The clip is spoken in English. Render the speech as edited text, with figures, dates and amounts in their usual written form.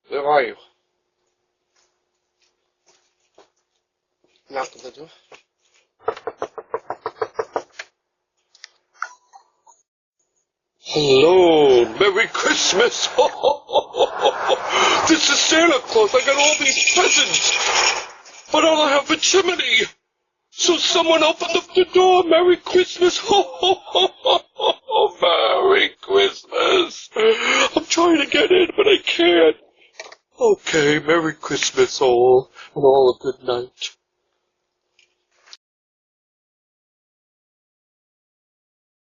Where are you? Knock on the door. Hello, Merry Christmas! This is Santa Claus. I got all these presents, but all I have a chimney. So someone open up the door. Merry Christmas! Merry Christmas! I'm trying to get in, but I can't. Okay, Merry Christmas all, and all a good night.